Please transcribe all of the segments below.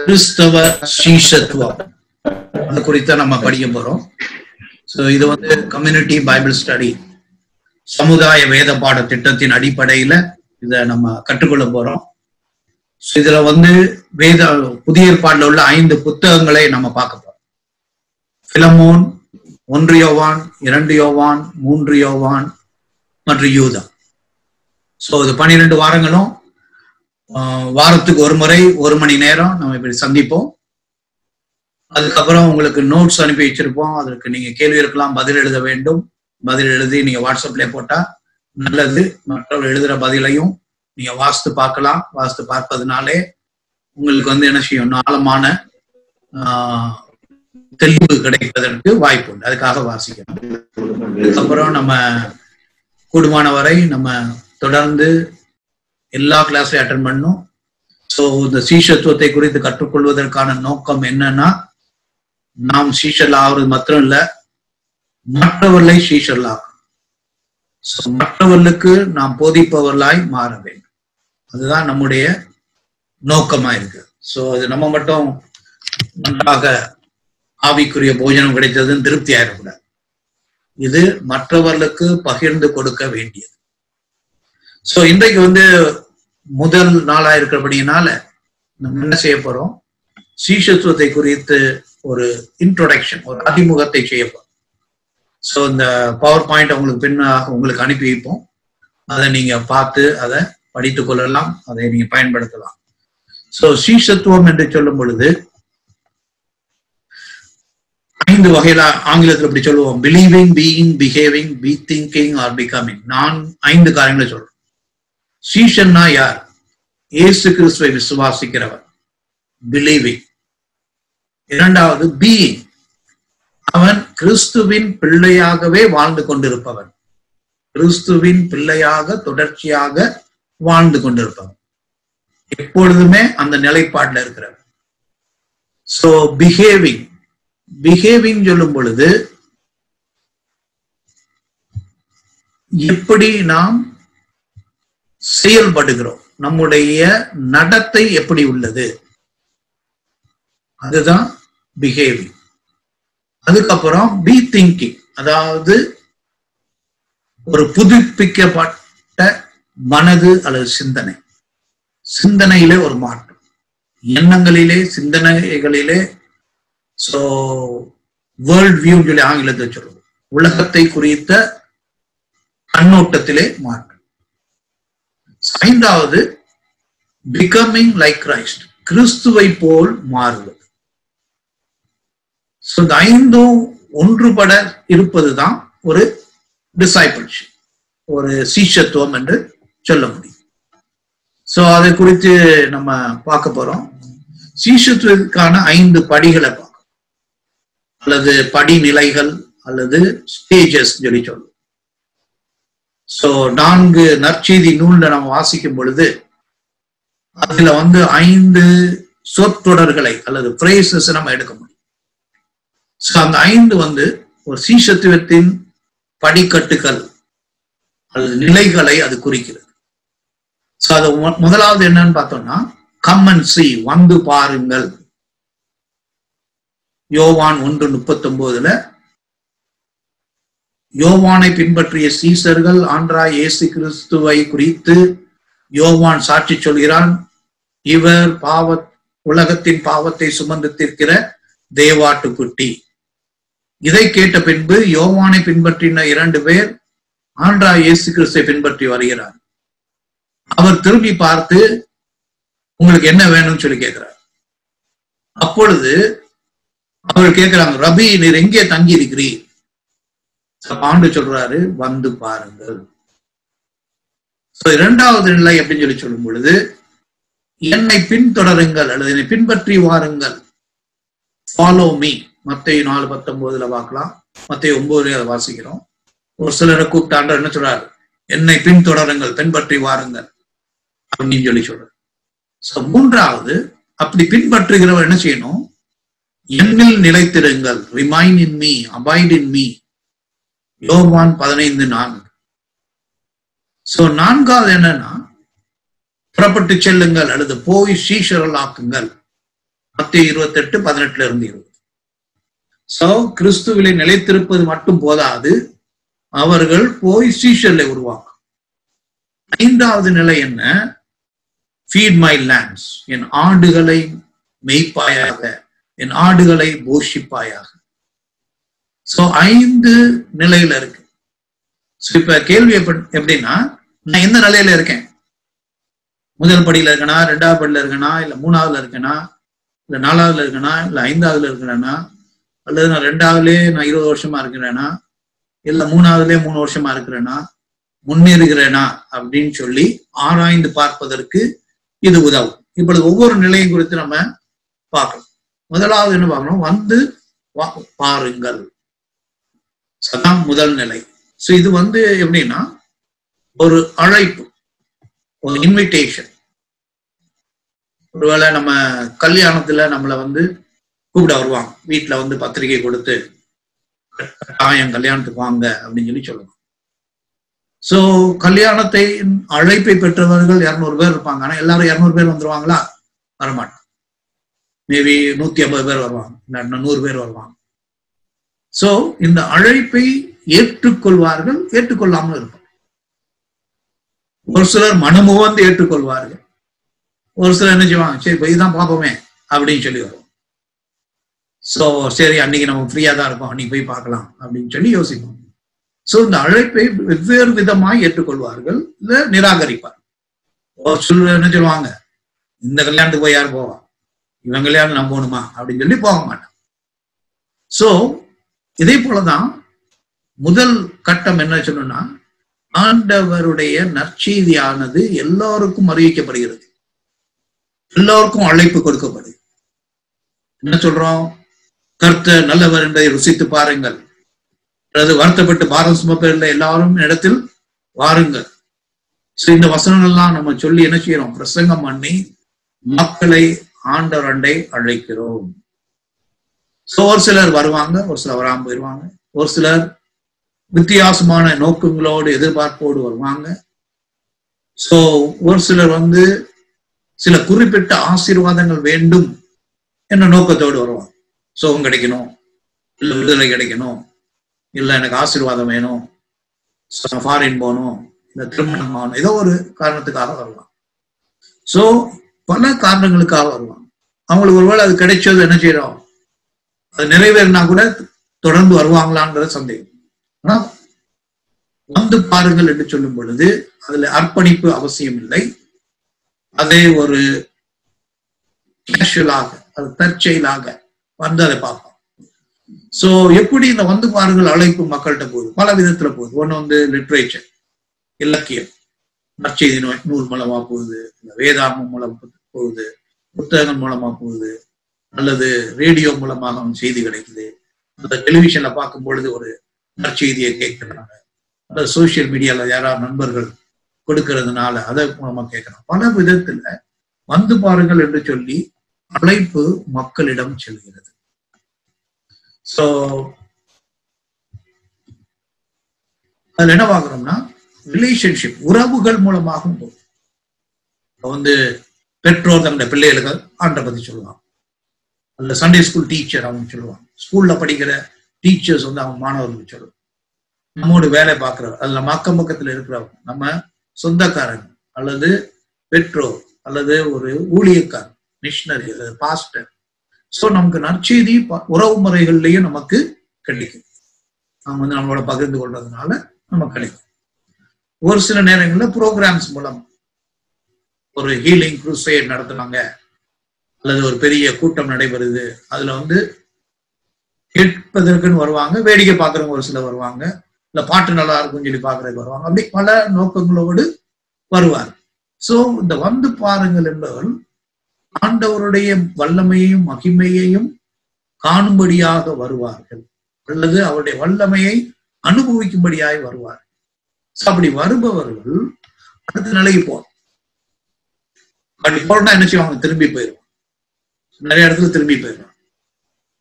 கிறிஸ்தவ சீஷத்துவம் அது குறித்த நம்ம படிக்க போறோம். ஸோ இது கம்யூனிட்டி பைபிள் ஸ்டடி சமுதாய வேத பாட திட்டத்தின் அடிப்படையில இதை நம்ம கற்றுக்கொள்ள போறோம். இதுல வேத புதிய ஏற்பாடுல உள்ள 5 புத்தகங்களை நம்ம பார்க்க போறோம். பிலமோன், 1 யோவான், 2 யோவான், 3 யோவான் மற்றும் யூதா. ஸோ இது 12 வாரங்களும் வாரத்துக்கு ஒரு முறை 1 மணி நேரம் நம்ம இப்படி சந்திப்போம். அதுக்கப்புறம் உங்களுக்கு நோட்ஸ் அனுப்பி வச்சிருப்போம். அதற்கு நீங்க கேள்வி இருக்கலாம், பதில் எழுத வேண்டும். பதில் எழுதி நீங்க வாட்ஸ்அப்ல போட்டா நல்லது. மற்றவர்கள் எழுதுற பதிலையும் நீங்க வாசித்து பார்க்கலாம். வாசித்து பார்ப்பதுனாலே உங்களுக்கு என்ன செய்யும், ஆழமான தெளிவு கிடைப்பதற்கு வாய்ப்பு உண்டு. அதுக்காக வாசிக்கணும். அதுக்கப்புறம் நம்ம கூடுமான வரை நம்ம தொடர்ந்து எல்லா கிளாஸையும் அட்டென்ட் பண்ணணும். ஸோ இந்த சீஷத்துவத்தை குறித்து கற்றுக்கொள்வதற்கான நோக்கம் என்னன்னா, நாம் சீஷல் ஆகுறது மாத்திரம் இல்ல, மற்றவர்களை சீஷல் ஆகும். மற்றவர்களுக்கு நாம் போதிப்பவர்களாய் மாற வேண்டும். அதுதான் நம்முடைய நோக்கமா இருக்கு. ஸோ அது நம்ம மட்டும் நன்றாக ஆவிக்குரிய போஜனம் கிடைத்ததுன்னு திருப்தி ஆயிடக்கூடாது. இது மற்றவர்களுக்கு பகிர்ந்து கொடுக்க வேண்டியது. ஸோ இன்றைக்கு முதல் நாளா இருக்கிறபடினால நம்ம என்ன செய்ய போறோம், சீஷத்துவத்தை குறித்து ஒரு இன்ட்ரோடக்ஷன், ஒரு அறிமுகத்தை செய்ய போறோம். ஸோ இந்த பவர் பாயிண்ட் உங்களுக்கு அனுப்பி வைப்போம். அதை நீங்க பார்த்து அதை படித்துக் கொள்ளலாம், அதை நீங்க பயன்படுத்தலாம். ஸோ சீஷத்துவம் என்று சொல்லும் பொழுது 5 வகையில ஆங்கிலத்தில் இப்படி சொல்லுவோம்: believing, being, behaving, be thinking are becoming. நான் 5 காரியங்களை சொல்றேன். சீஷன்னா யார்? இயேசு கிறிஸ்துவை விசுவாசிக்கிறவன், பிலீவிங். இரண்டாவது பீயிங், அவன் கிறிஸ்துவின் பிள்ளையாகவே வாழ்ந்து கொண்டிருப்பவன், கிறிஸ்துவின் பிள்ளையாக தொடர்ச்சியாக வாழ்ந்து கொண்டிருப்பவன், எப்பொழுதுமே அந்த நிலைப்பாட்டில் இருக்கிறவன். சோ பிஹேவிங், பிஹேவிங் சொல்லும் பொழுது எப்படி நாம் செயல்படுகிறோம், நம்முடைய நடத்தை எப்படி உள்ளது, அதுதான் பிஹேவிங். அதுக்கப்புறம் பி திங்கிங், அதாவது ஒரு புதுப்பிக்கப்பட்ட மனது அல்லது சிந்தனை, சிந்தனையிலே ஒரு மாற்றம், எண்ணங்களிலே, சிந்தனைகளிலே. சோ வேர்ல்ட் வியூ சொல்லி ஆங்கிலத்தை சொல்லுவோம், உலகத்தை குறித்த கண்ணோட்டத்திலே மாற்றம். 5வது பிகமிங் லைக் கிரைஸ்ட், கிறிஸ்துவை போல் மாறுவது. இந்த 5ம் ஒன்றுபட இருப்பதுதான் ஒரு டிசைபிள்ஷிப், ஒரு சீஷத்துவம் என்று சொல்ல முடியும். சோ அதை குறித்து நம்ம பார்க்க போறோம். சீஷத்துவத்துக்கான 5 படிகளை பார்க்கணும், அல்லது படிநிலைகள் அல்லது ஸ்டேஜஸ் சொல்லி சொல்லுவோம். சோ 4 நற்செய்தி நூல்ல நம்ம வாசிக்கும் பொழுது அதுல 5 சொற்றொடர்களை அல்லது பிரேசஸ் நம்ம எடுக்க முடியும். அந்த 5 ஒரு சீஷத்துவத்தின் படிக்கட்டுகள் அல்லது நிலைகளை அது குறிக்கிறது. சோ அது முதலாவது என்னன்னு பார்த்தோம்னா, கம் அண்ட் சீ, வந்து பாருங்கள். யோவான் 1:39 யோவானை பின்பற்றிய சீசர்கள் ஆண்டவராகிய இயேசு கிறிஸ்துவை குறித்து யோவான் சாட்சி சொல்கிறான், இவர் உலகத்தின் பாவத்தை சுமந்து தீர்க்கிற தேவாட்டுக்குட்டி. இதை கேட்ட பின்பு யோவானை பின்பற்றின 2 பேர் ஆண்டவராகிய இயேசு கிறிஸ்துவை பின்பற்றி வருகிறார். அவர் திரும்பி பார்த்து, உங்களுக்கு என்ன வேணும்னு சொல்லி கேட்கிறார். அப்பொழுது அவர் கேட்கிறாங்க, ரபி, நீர் எங்கே தங்கி இருக்கிறீர்? ஆண்டு சொல்றாரு, வந்து பாருங்கள். 2வது நிலை அப்படின்னு சொல்லும் பொழுது, என்னை பின்தொடருங்கள் அல்லது என்னை பின்பற்றி வாருங்கள், ஃபாலோ மீ. மத்தேயு 4:19 பார்க்கலாம், மத்தேயு 9 அதை வாசிக்கிறோம். ஒரு சிலரை கூப்பிட்டாண்ட என்ன சொல்றாரு, என்னை பின்தொடருங்கள், பின்பற்றி வாருங்கள் அப்படின்னு சொல்றாரு. 3வது, அப்படி பின்பற்றுகிறவர் என்ன செய்யணும், என்னில் நிலைத்திருங்கள், remain in me, abide in me. யோவான் 15:4. 4வது என்னன்னா, புறப்பட்டு செல்லுங்கள் அல்லது போய் சீஷர்கள் ஆக்குங்கள். மத்தேயு 28:18-20. சோ கிறிஸ்துவிலே நிலைத்திருப்பது மட்டும் போதாது, அவர்கள் போய் சீஷர்களை உருவாக்கும். 5வது நிலை என்ன? ஃபீட் மை லேண்ட்ஸ், என் ஆடுகளை மெய்ப்பாயாக, என் ஆடுகளை போஷிப்பாயாக. சோ 5 நிலையில இருக்கு. இப்ப கேள்வி எப்படின்னா, நான் எந்த நிலையில இருக்கேன்? முதல் படியில இருக்கனா, 2வது படியில இருக்கனா, இல்ல 3வதுல இருக்கனா, இல்ல 4வதுல இருக்கனா, இல்ல 5வதுல இருக்கிறேனா, அல்லது நான் 2வதுலயே நான் 20 வருஷமா இருக்கிறேனா, இல்ல 3வதுலயே 3 வருஷமா இருக்கிறேனா, முன்னேறுகிறேனா அப்படின்னு சொல்லி ஆராய்ந்து பார்ப்பதற்கு இது உதவும். இப்பொழுது ஒவ்வொரு நிலையும் குறித்து நம்ம பார்க்கணும். முதலாவது என்ன பார்க்கணும்? வந்து பாருங்கள். அதான் முதல் நிலை. சோ இது எப்படின்னா ஒரு அழைப்பு, ஒரு இன்விடேஷன். ஒருவேளை நம்ம கல்யாணத்துல நம்மளை கூப்பிட வருவாங்க, வீட்டுல பத்திரிகை கொடுத்து கட்டாயம் கல்யாணத்துக்கு வாங்க அப்படின்னு சொல்லி சொல்லுவாங்க. சோ கல்யாணத்தை அழைப்பை பெற்றவர்கள் 200 பேர் இருப்பாங்க. ஆனா எல்லாரும் 200 பேர் வந்துருவாங்களா? வரமாட்டாங்க. மேபி 150 பேர் வருவாங்க, இல்ல 100 பேர் வருவாங்க. சோ இந்த அழைப்பை ஏற்றுக்கொள்வார்கள், ஏற்றுக்கொள்ளாமல் இருப்பாங்க. ஒரு சிலர் மனமுவந்து ஏற்றுக்கொள்வார்கள், ஒரு சிலர் என்ன செய்வாங்க, சரி போய் தான் பார்ப்போமே அப்படின்னு சொல்லி வருவோம். சோ சரி அன்னைக்கு நம்ம ஃப்ரீயா தான் இருப்போம், அன்னைக்கு போய் பார்க்கலாம் அப்படின்னு சொல்லி யோசிப்போம். சோ இந்த அழைப்பை வெவ்வேறு விதமாய் ஏற்றுக்கொள்வார்கள், இல்ல நிராகரிப்பார். ஒரு சிலர் என்ன சொல்லுவாங்க, இந்த கல்யாணத்துக்கு போய் யார் போவா, இவன் கல்யாணம் நம்ம போகணுமா அப்படின்னு சொல்லி போக மாட்டான். சோ இதே போலதான் முதல் கட்டம் என்ன சொன்னா, ஆண்டவருடைய நற்செய்தியானது எல்லோருக்கும் அறிவிக்கப்படுகிறது, எல்லோருக்கும் அழைப்பு கொடுக்கப்படுது. என்ன சொல்றோம்? கர்த்தர் நல்லவர் என்பதை ருசித்து பாருங்கள், அல்லது வருத்தப்பட்டு பாரம் சுமப்பதில்லை எல்லாரும் இடத்தில் வாருங்கள். இந்த வசனங்கள்லாம் நம்ம சொல்லி என்ன செய்யறோம்? பிரசங்கம் பண்ணி மக்களை ஆண்டவர் அண்டை அழைக்கிறோம். ஒரு சிலர் வருவாங்க, ஒரு சிலர் வராம போயிருவாங்க, ஒரு சிலர் வித்தியாசமான நோக்கங்களோடு எதிர்பார்ப்போடு வருவாங்க. சோ ஒரு சிலர் சில குறிப்பிட்ட ஆசீர்வாதங்கள் வேண்டும் என்ற நோக்கத்தோடு வருவாங்க. சுகம் கிடைக்கணும், இல்ல விடுதலை கிடைக்கணும், இல்ல எனக்கு ஆசீர்வாதம் வேணும், ஃபாரின் போகணும், இல்ல திருமணம் ஆகணும், ஏதோ ஒரு காரணத்துக்காக வருவாங்க. சோ பல காரணங்களுக்காக வருவாங்க. அவங்களுக்கு ஒருவேளை அது கிடைச்சது என்ன செய்யறோம், அது நிறைவேறினா கூட தொடர்ந்து வருவாங்களான்ற சந்தேகம். ஆனா வந்து பாருங்கள் என்று சொல்லும் பொழுது அதுல அர்ப்பணிப்பு அவசியம் இல்லை. அதே ஒரு கேஷுவலாக, அது தற்செயலாக அதை பார்ப்போம். சோ எப்படி இந்த வந்து பாருங்கள் அழைப்பு மக்கள்கிட்ட போகுது? பல விதத்துல போகுது. ஒண்ணு லிட்ரேச்சர், இலக்கியம், நற்செய்தி நூல் மூலமா போகுது, வேதாகமம் மூலம் போகுது, புத்தகங்கள் மூலமா போகுது, அல்லது ரேடியோ மூலமாக செய்தி கிடைக்குது, அந்த டெலிவிஷன்ல பார்க்கும் பொழுது ஒரு நற்செய்தியை கேட்கிறாங்க, அல்லது சோசியல் மீடியால யாராவது நண்பர்கள் கொடுக்கறதுனால அதை மூலமா கேட்கிறாங்க. பல விதத்துல வந்து பாருங்கள் என்று சொல்லி அழைப்பு மக்களிடம் செல்கிறது. சோ அதுல என்ன பார்க்கிறோம்னா, ரிலேஷன்ஷிப், உறவுகள் மூலமாகவும் போகும். பெற்றோர் தன்னுடைய பிள்ளைகளுக்கு ஆண்டை பத்தி சொல்லுவாங்க, அல்ல சண்டே ஸ்கூல் டீச்சர் அவங்க சொல்லுவாங்க, ஸ்கூல்ல படிக்கிற டீச்சர்ஸ் அவங்க மாணவர்களுக்கு சொல்லுவாங்க, நம்மோடு வேலை பார்க்கிறவர், அதுல அக்கம் பக்கத்துல இருக்கிறவங்க, நம்ம சொந்தக்காரங்க, அல்லது பெற்றோர், அல்லது ஒரு ஊழியக்காரர், மிஷனரி, அல்லது பாஸ்டர். சோ நமக்கு நற்செய்தி உறவு முறைகள்லயும் நமக்கு கிடைக்கும். அவங்க நம்மளோட பகிர்ந்து கொள்றதுனால நமக்கு கிடைக்கும். ஒரு சில நேரங்கள்ல ப்ரோக்ராம்ஸ் மூலம் ஒரு ஹீலிங் க்ரூசேட் நடத்துனாங்க, அல்லது ஒரு பெரிய கூட்டம் நடைபெறுது, அதுல கேட்பதற்குன்னு வருவாங்க, வேடிக்கை பார்க்கறவங்க ஒரு சிலர் வருவாங்க, இல்ல பாட்டு நல்லா இருக்கும்னு சொல்லி பாக்குறதுக்கு வருவாங்க. அப்படி பல நோக்கங்களோடு வருவார். சோ இந்த வந்து பாருங்கள் என்பவர்கள் ஆண்டவருடைய வல்லமையையும் மகிமையையும் காணும்படியாக வருவார்கள், அல்லது அவருடைய வல்லமையை அனுபவிக்கும்படியாக வருவார்கள். அப்படி வருபவர்கள் அடுத்த நிலைக்கு போவாங்க. அப்படி போனா என்ன செய்வாங்க? திரும்பி போயிடுவாங்க. நிறைய இடத்துல திரும்பி போயிடுவாங்க.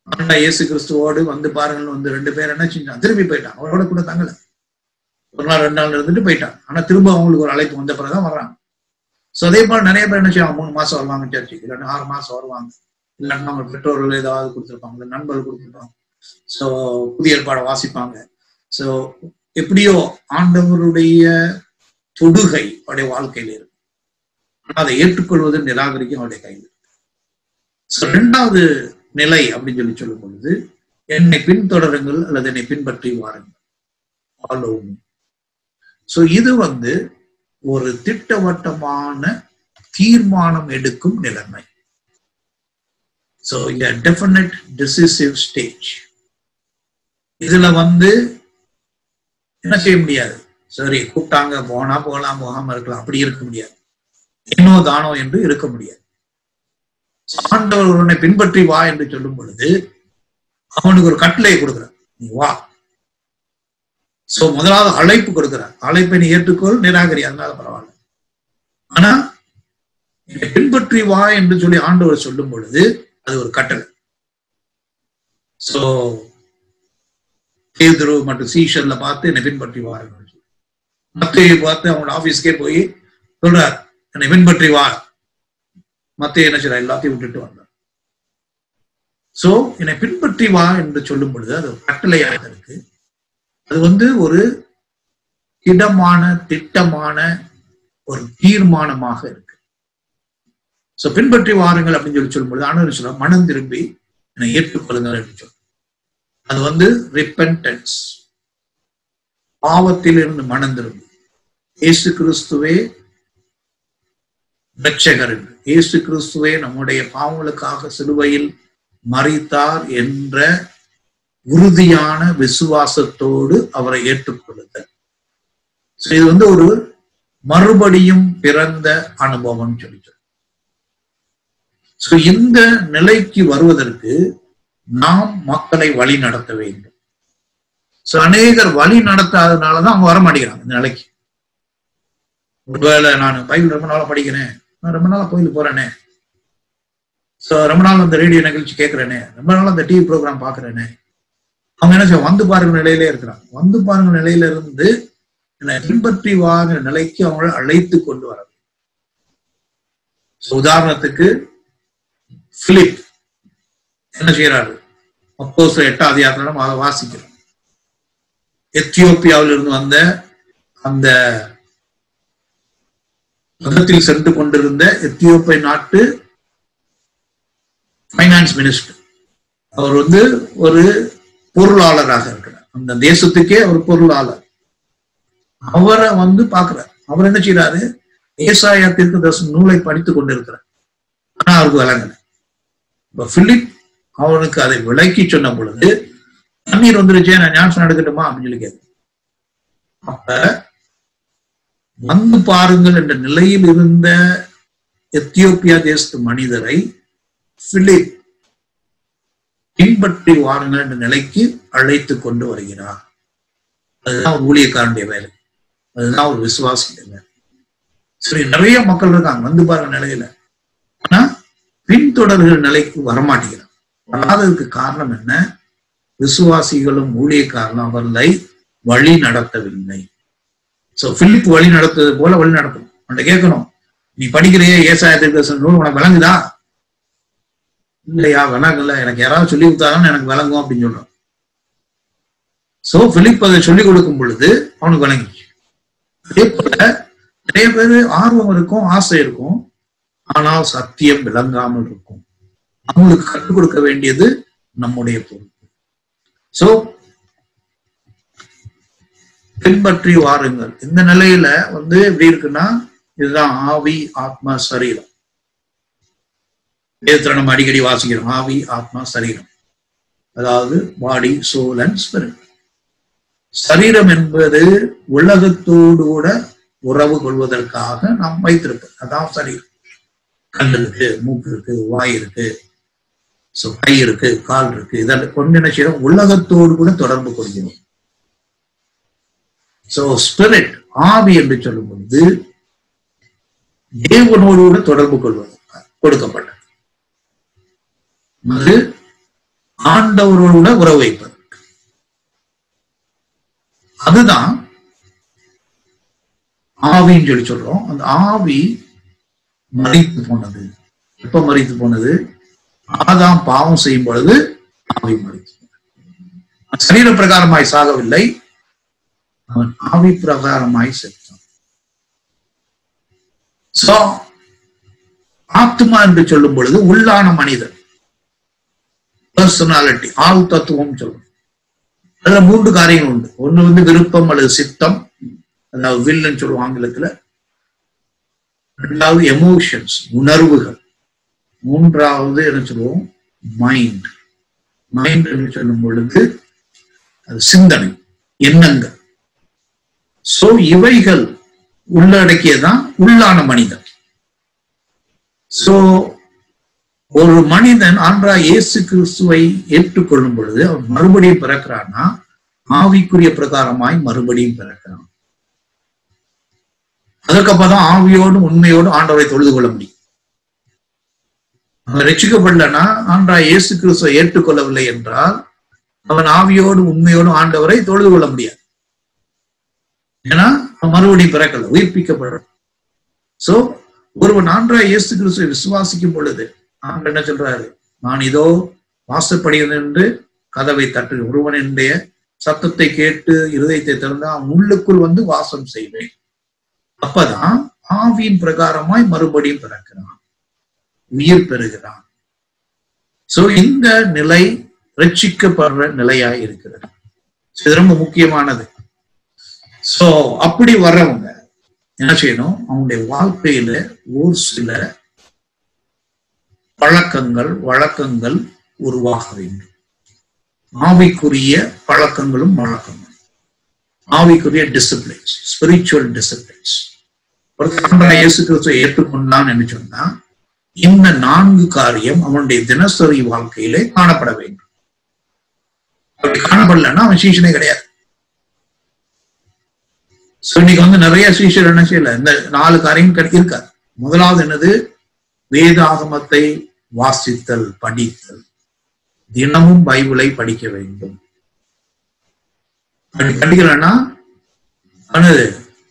ஆண்டா இயேசு கிறிஸ்துவோடு வந்து பாருங்கள் 2 பேர் என்ன செஞ்சாங்க? திரும்பி போயிட்டாங்க. அவரோட கூட தங்கல, ஒரு நாள் 2 நாள் இருந்துட்டு போயிட்டாங்க. ஆனா திரும்ப அவங்களுக்கு ஒரு அழைப்பு வந்த பிறகுதான் வர்றாங்க. சோ அதே போல நிறைய பேர் என்ன செய்வாங்க? 3 மாசம் வருவாங்க சர்ச்சுக்கு, இல்லைன்னா 6 மாசம் வருவாங்க, இல்லைன்னா அவங்க பெற்றோர்கள் ஏதாவது கொடுத்துருப்பாங்க, நண்பர்கள் கொடுத்துருப்பாங்க. ஸோ புதிய ஏற்பாடை வாசிப்பாங்க. ஸோ எப்படியோ ஆண்டவருடைய தொடுகை அவருடைய வாழ்க்கையில இருக்கு. அதை ஏற்றுக்கொள்வது நிராகரிக்கும் அவருடைய கையில் இருக்கு. இரண்டாவது நிலை அப்படின்னு சொல்லும் பொழுது, என்னை பின்தொடருங்கள் அல்லது என்னை பின்பற்றி வாருங்கள். சோ இது ஒரு திட்டவட்டமான தீர்மானம் எடுக்கும் நிலைமை. So a definite decisive stage. இதுல என்ன செய்ய முடியாது, சரி கூப்பிட்டாங்க போனா போகலாம் போகாம இருக்கலாம், அப்படி இருக்க முடியாது. ஏனோ தானோ என்று இருக்க முடியாது. ஆண்டவர் உன்னை பின்பற்றி வா என்று சொல்லும் பொழுது அவனுக்கு ஒரு கட்டளையை கொடுக்கிறார், நீ வா. சோ முதலாவது அழைப்பு கொடுக்கிறார். அழைப்பை நீ ஏற்றுக்கொள், நிராகரி, அதனால பரவாயில்ல. ஆனா பின்பற்றி வா என்று சொல்லி ஆண்டவர் சொல்லும் பொழுது அது ஒரு கட்டளை. சோ பேதுரு மற்றும் சீஷர்ல பார்த்து என்னை பின்பற்றி வா, மத்தேயை பார்த்து அவங்களோட ஆபீஸ்க்கே போய் சொல்றார், என்னை பின்பற்றி வா. மத்தேயு என்ன செய்யறார், எல்லாத்தையும் விட்டுட்டு வந்தார். சோ என்னை பின்பற்றி வா என்று சொல்லும் பொழுது அது ஒரு கட்டளையாக இருக்கு. அது ஒரு திடமான திட்டமான ஒரு தீர்மானமாக இருக்கு. சோ பின்பற்றி வாருங்கள் அப்படின்னு சொல்லும்போது ஆண்டவர் சொல்ல, மனம் திரும்பி என்னை ஏற்றுக்கொள்ளுங்கள் என்று சொல்ல. அது ரிப்பென்டன்ஸ், பாவத்தில் இருந்து மனம் திரும்பி இயேசு கிறிஸ்துவே இரட்சகர் என்று, இயேசு கிறிஸ்துவே நம்முடைய பாவங்களுக்காக சிலுவையில் மரித்தார் என்ற உறுதியான விசுவாசத்தோடு அவரை ஏற்றுக்கொள்ளுதல். இது ஒரு மறுபடியும் பிறந்த அனுபவம் சொல்லி. இந்த நிலைக்கு வருவதற்கு நாம் மக்களை வழி நடத்த வேண்டும். அநேகர் வழி நடத்தாதனாலதான் அவங்க வர மாட்டேங்கிறாங்க இந்த நிலைக்கு. ஒருவேளை நான் பைபிள் ரொம்ப நாளா படிக்கிறேன், நான் ரொம்ப நாளா கோயிலுக்கு போறேனே, ரொம்ப நாள் அந்த ரேடியோ நிகழ்ச்சி கேட்கிறேனே, ரொம்ப நாள் அந்த டிவி ப்ரோக்ராம் பாக்குறேனே, அவங்க என்ன செய்ய வந்து பாருங்க நிலையிலே இருக்கிறாங்க. வந்து பாருங்க நிலையில இருந்து என்னை பின்பற்றி வாங்கிற நிலைக்கு அவங்களை அழைத்து கொண்டு வர. உதாரணத்துக்கு பிலிப் என்ன செய்யறாரு, அப்போஸ்தலர் 8ஆம் அதிகாரம் அதை வாசிக்கிறோம். எத்தியோப்பியாவில் இருந்து வந்த அந்த மதத்தில் சென்று கொண்டிருந்த எத்தியோப்பிய நாட்டு பைனான்ஸ் மினிஸ்டர், அவர் ஒரு பொருளாளராக இருக்கிறார். அந்த தேசத்துக்கே ஒரு பொருளாளர். அவரை பாக்குறார். அவர் என்ன செய்யறாரு, ஏசாயா தீர்க்கதரிசன நூலை படித்துக் கொண்டிருக்கிறார். ஆனா அவருக்கு விளங்கல. இப்ப பிலிப் அவனுக்கு அதை விளக்கி சொன்ன பொழுது, தண்ணீர் வந்துருச்சே, நான் ஞானஸ்நானம் எடுக்கட்டுமா அப்படின்னு சொல்லி கேட்க. அப்ப வந்து பாருங்கள் என்ற நிலையில் இருந்த எத்தியோப்பியா தேசத்து மனிதரை பிலிப் பின்பற்றி வாருங்கள் என்ற நிலைக்கு அழைத்து கொண்டு வருகிறார். அதுதான் ஒரு ஊழியக்காரனுடைய வேலை, அதுதான் ஒரு விசுவாசிய வேலை. சரி, நிறைய மக்கள் இருக்காங்க வந்து பாருங்க நிலையில, ஆனா பின்தொடர்கள் நிலைக்கு வரமாட்டேங்கிறார். வராததுக்கு காரணம் என்ன? விசுவாசிகளும் ஊழியக்காரனும் அவர்களை வழி நடத்தவில்லை. சோ பிலிப் வழி நடத்தது போல வழி நடத்தணும். அவன்கிட்ட கேட்கணும், நீ படிக்கிறையே ஏசாயா தீர்க்கதரிசன நூல் உனக்கு விளங்குதா? இல்லையா, விளங்கல, எனக்கு யாராவது சொல்லி கொடுத்தாதான் எனக்கு விளங்கும் அப்படின்னு சொல்றான். சோ பிலிப் அதை சொல்லிக் கொடுக்கும் பொழுது அவனுக்கு விளங்கிச்சு. அதே போல நிறைய பேரு ஆர்வம் இருக்கும், ஆசை இருக்கும், ஆனால் சத்தியம் விளங்காமல் இருக்கும். அவங்களுக்கு கற்றுக் கொடுக்க வேண்டியது நம்முடைய பொறுப்பு. சோ பின்பற்றி வாருங்கள். இந்த நிலையில எப்படி இருக்குன்னா, இதுதான் ஆவி, ஆத்மா, சரீரம். வேதத்துல நம்ம அடிக்கடி வாசிக்கிறோம், ஆவி, ஆத்மா, சரீரம். அதாவது பாடி, சோல் அண்ட் ஸ்பிரிட். சரீரம் என்பது உலகத்தோடு கூட உறவு கொள்வதற்காக நாம் வைத்திருப்போம். அதான் சரீரம். கண் இருக்கு, மூக்கு இருக்கு, வாய் இருக்கு, கை இருக்கு, கால் இருக்கு. இதெல்லாம் கொண்டு என்ன செய்யறோம், உலகத்தோடு கூட தொடர்பு கொள்கிறோம். சோ ஸ்பிரிட், ஆவி என்று சொல்லும் பொழுது தேவனோடு கூட தொடர்பு கொள்வது கொடுக்கப்பட்டது. அது ஆண்டவரோடு கூட உறவு வைப்பது. அதுதான் ஆவின்னு சொல்லி சொல்றோம். அந்த ஆவி மரித்து போனது. எப்ப மரித்து போனது? ஆதாம் பாவம் செய்யும் பொழுது ஆவி மரித்தார். சரீர பிரகாரமாய் சாகவில்லை, அவன் ஆவி பிரகாரமாய் செத்தான். சோ ஆத்மா என்று சொல்லும் பொழுது உள்ளான மனிதன், பர்சனாலிட்டி, ஆள் தத்துவம் சொல்லும். அதுல 3 காரியங்கள் உண்டு. ஒண்ணு விருப்பம் அல்லது சித்தம், அதாவது வில்லுன்னு சொல்லுவோம் ஆங்கிலத்துல. 2வது எமோஷன்ஸ், உணர்வுகள். 3வது என்ன சொல்லுவோம், மைண்ட். மைண்ட் என்று சொல்லும் பொழுது அது சிந்தனை, எண்ணங்கள். சோ இவைகள் உள்ளடக்கியதான் உள்ளான மனிதன். சோ ஒரு மனிதன் ஆண்டவராகிய இயேசு கிறிஸ்துவை ஏற்றுக்கொள்ளும் பொழுது அவன் மறுபடியும் பிறக்கிறான்னா ஆவிக்குரிய பிரகாரமாய் மறுபடியும் பிறக்கிறான். அதற்கப்பதான் ஆவியோடும் உண்மையோடும் ஆண்டவரை தொழுது கொள்ள முடியும். அவன் ரட்சிக்கப்படலன்னா ஆண்டவராகிய இயேசு கிறிஸ்துவை ஏற்றுக்கொள்ளவில்லை என்றால் அவன் ஆவியோடும் உண்மையோடும் ஆண்டவரை தொழுது கொள்ள முடியாது. ஏன்னா அவன் மறுபடியும் பிறக்கல, உயிர்ப்பிக்கப்பட. சோ ஒருவன் ஆண்டவராகிய இயேசு கிறிஸ்துவை விசுவாசிக்கும் பொழுது ஆண்டவர் என்ன சொல்றாரு, நான் இதோ வாசப்படுகிறேன் என்று கதவை தட்டு, ஒருவன் என்னுடைய சத்தத்தை கேட்டு இருதயத்தை திறந்து அவன் உள்ளுக்குள் வந்து வாசம் செய்வேன். அப்பதான் ஆவியின் பிரகாரமாய் மறுபடியும் பிறக்கிறான், உயிர் பெறுகிறான். சோ இந்த நிலை ரட்சிக்கப்படுற நிலையாய் இருக்கிறது. இது ரொம்ப முக்கியமானது. சோ அப்படி வர்றவங்க என்ன செய்யணும், அவங்களுடைய வாழ்க்கையில ஒரு சில பழக்கங்கள் வழக்கங்கள் உருவாக வேண்டும். ஆவிக்குரிய பழக்கங்களும் வழக்கங்களும், ஆவிக்குரிய டிசிப்ளின்ஸ், ஸ்பிரிச்சுவல் டிசிப்ளின்ஸ். இயேசு கிறிஸ்துவை ஏற்றுக்கொண்டான் என்று சொன்னா இந்த 4 காரியம் அவனுடைய தினசரி வாழ்க்கையிலே காணப்பட வேண்டும். அப்படி காணப்படலன்னா அவன் சீஷனே கிடையாது. இன்னைக்கு நிறைய சீஷர் என்ன செய்யல, இந்த 4 காரியம் இருக்காது. முதலாவது என்னது, வேதாகமத்தை வாசித்தல், படித்தல். தினமும் பைபிளை படிக்க வேண்டும். அப்படி படிக்கலன்னா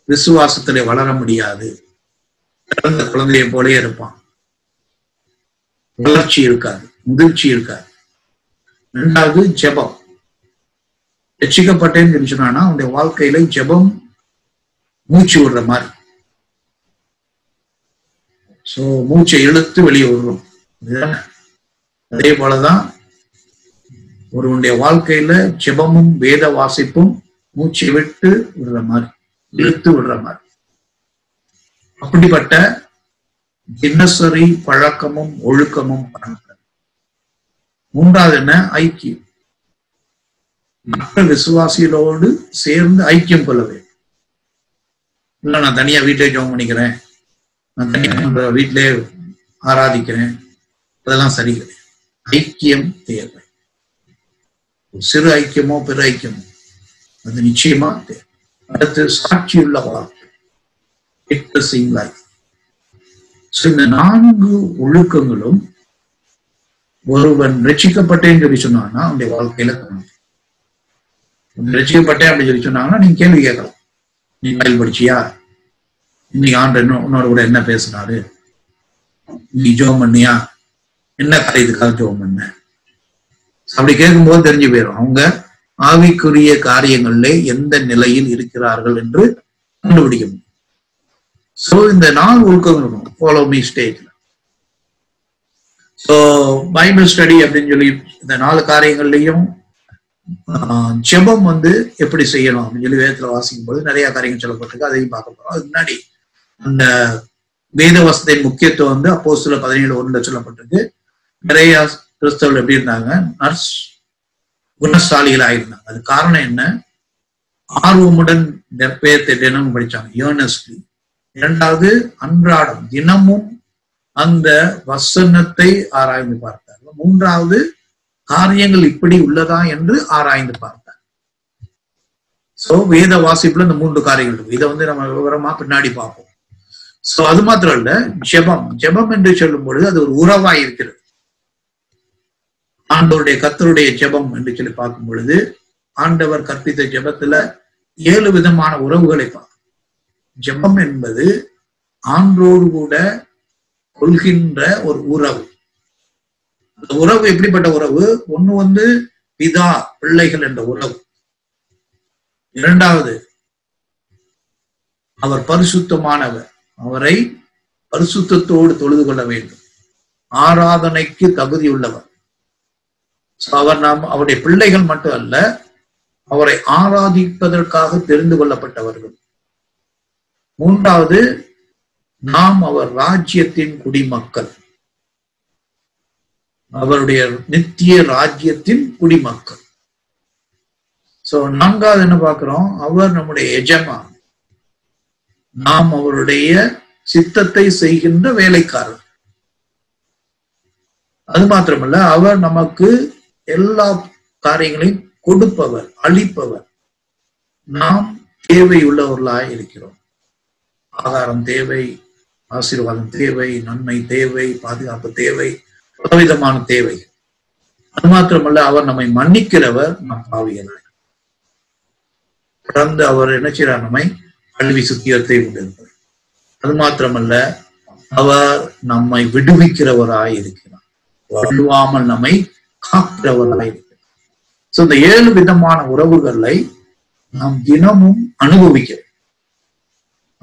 விசுவாசத்திலே வளர முடியாது. பிறந்த குழந்தையை போலே இருப்பான், வளர்ச்சி இருக்காது, முதிர்ச்சி இருக்காது. 2வது ஜெபம். ரட்சிக்கப்பட்டேன்னு சொன்னான்னா அவனுடைய வாழ்க்கையில ஜெபம் மூச்சு விடுற மாதிரி. சோ மூச்சை இழுத்து வெளியே விடுறோம். அதே போலதான் ஒருவனுடைய வாழ்க்கையில ஜெபமும் வேத வாசிப்பும் மூச்சை விட்டு விடுற மாதிரி, இழுத்து விடுற மாதிரி. அப்படிப்பட்ட தினசரி பழக்கமும் ஒழுக்கமும் பண்ண. 3வது என்ன, ஐக்கியம். மற்ற விசுவாசிகளோடு சேர்ந்து ஐக்கியம் கொள்ள வேண்டும். இல்ல நான் தனியா வீட்டிலே ஜெபம் பண்ணிக்கிறேன், நான் தனியா வீட்டிலே ஆராதிக்கிறேன், அதெல்லாம் சரி கிடையாது. ஐக்கியம் தேவை. சிறு ஐக்கியமோ பெரு ஐக்கியமோ அது நிச்சயமா தேவை. அடுத்து சாட்சியுள்ள வாழ்க்கை. இந்த 4 ஒழுக்கங்களும் ஒருவன் ரட்சிக்கப்பட்டேன்னு சொல்லி சொன்னான்னா அவனுடைய வாழ்க்கையில காணும். ரட்சிக்கப்பட்டேன் அப்படின்னு சொல்லி சொன்னாங்கன்னா நீங்க கேள்வி கேட்கலாம், நீ பைபிள் படிச்சியா, இன்னைக்கு ஆண்டு உன்னோட கூட என்ன பேசினாரு, நீ ஜெபம் பண்ணியா, என்ன காரியத்துக்காக ஜெபம் பண்ண, அப்படி கேட்கும்போது தெரிஞ்சு போயிடும் அவங்க ஆவிக்குரிய காரியங்கள்ல எந்த நிலையில் இருக்கிறார்கள் என்று கண்டுபிடிக்க முடியும். சோ இந்த 4 ஒழுக்கங்களும் ஃபாலோ மீ ஸ்டேஜ்ல. சோ பைபிள் ஸ்டடி அப்படின்னு சொல்லி இந்த 4 காரியங்கள்லயும் ஜெபம் எப்படி செய்யணும் அப்படின்னு சொல்லி வேதத்துல வாசிக்கும் போது நிறைய காரியங்கள் சொல்லப்பட்டிருக்கு, அதையும் பார்க்க போறோம். அதுக்கு முன்னாடி அந்த வேத வசதியின் முக்கியத்துவம் அப்போஸ்தலர் 17:1 சொல்லப்பட்டிருக்கு. நிறைய கிறிஸ்தவர்கள் எப்படி இருந்தாங்க, நர்ஸ் குணசாலிகள் ஆயிருந்தாங்க. அது காரணம் என்ன, ஆர்வமுடன் வேதத்தை தினமும் படிச்சாங்க, ஏர்னஸ்ட்லி. 2வது அன்றாடம் தினமும் அந்த வசனத்தை ஆராய்ந்து பார்த்தார்கள். 3வது காரியங்கள் இப்படி உள்ளதா என்று ஆராய்ந்து பார்த்தார். சோ வேத வாசிப்புல இந்த 3 காரியங்கள் இருக்கு. இதை நம்ம விவரமா பின்னாடி பார்ப்போம். சோ அது மாத்திரம் இல்ல, ஜெபம். ஜெபம் என்று சொல்லும் பொழுது அது ஒரு உறவாய் இருக்கிறது. ஆண்டவருடைய கர்த்தருடைய ஜெபம் என்று சொல்லி பார்க்கும் பொழுது ஆண்டவர் கற்பித்த ஜெபத்துல 7 விதமான உறவுகளை பார்க்கும். ஜெபம் என்பது ஆண்டோடு கூட கொள்கின்ற ஒரு உறவு. அந்த உறவு எப்படிப்பட்ட உறவு? ஒண்ணு பிதா பிள்ளைகள் என்ற உறவு. இரண்டாவது, அவர் பரிசுத்தமானவர், அவரை பரிசுத்தத்தோடு தொழுது கொள்ள வேண்டும், ஆராதனைக்கு தகுதி உள்ளவர். அவர் அவருடைய பிள்ளைகள் மட்டும் அல்ல, அவரை ஆராதிப்பதற்காக தெரிந்து கொள்ளப்பட்டவர்கள். மூன்றாவது, நாம் அவர் ராஜ்யத்தின் குடிமக்கள், அவருடைய நித்திய ராஜ்யத்தின் குடிமக்கள். சோ நான்காவது என்ன பார்க்கிறோம்? அவர் நம்முடைய எஜமான், நாம் அவருடைய சித்தத்தை செய்கின்ற வேலைக்காரர். அது மாத்திரமல்ல, அவர் நமக்கு எல்லா காரியங்களையும் கொடுப்பவர், அளிப்பவர். நாம் தேவை உள்ளவர்களாய் இருக்கிறோம். ஆதாரம் தேவை, ஆசீர்வாதம் தேவை, நன்மை தேவை, பாதுகாப்பு தேவை, பலவிதமான தேவை. அது மாத்திரமல்ல, அவர் நம்மை மன்னிக்கிறவர், நம் பாவியனாய். தொடர்ந்து அவர் என்ன செய்கிறார்? நம்மை கல்வி சுத்தியத்தை கொண்டிருப்பார். அது மாத்திரமல்ல, அவர் நம்மை விடுவிக்கிறவராய் இருக்கிறார், வழுவாமல் நம்மை காக்கிறவராய் இருக்கிறார். சோ இந்த 7 விதமான உறவுகளை நாம் தினமும் அனுபவிக்கிறோம்.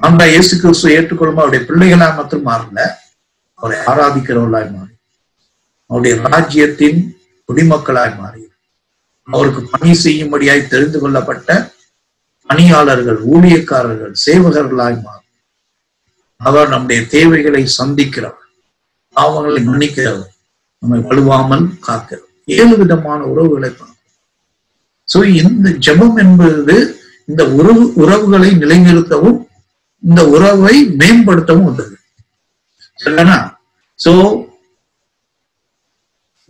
நம்ம இயேசு கிறிஸ்துவை ஏற்றுக்கொள்ளும் அவருடைய பிள்ளைகளாய் மட்டும் மாறல, அவரை ஆராதிக்கிறவர்களாய் மாறி, அவருடைய ராஜ்யத்தின் குடிமக்களாய் மாறி, அவருக்கு பணி செய்யும்படியாய் தெரிந்து கொள்ளப்பட்ட பணியாளர்கள், ஊழியக்காரர்கள், சேவகர்களாய் மாறி, அவர் நம்முடைய தேவைகளை சந்திக்கிறவர், பாவங்களை மன்னிக்கிறவர், நம்மை வலுவாமல் காக்கிறவர். 7 விதமான உறவுகளை பார்க்கிறோம். சோ இந்த ஜெபம் என்பது இந்த உறவுகளை நிலைநிறுத்தவும் இந்த உறவை மேம்படுத்தவும் உள்ளது. சரிதானா? சோ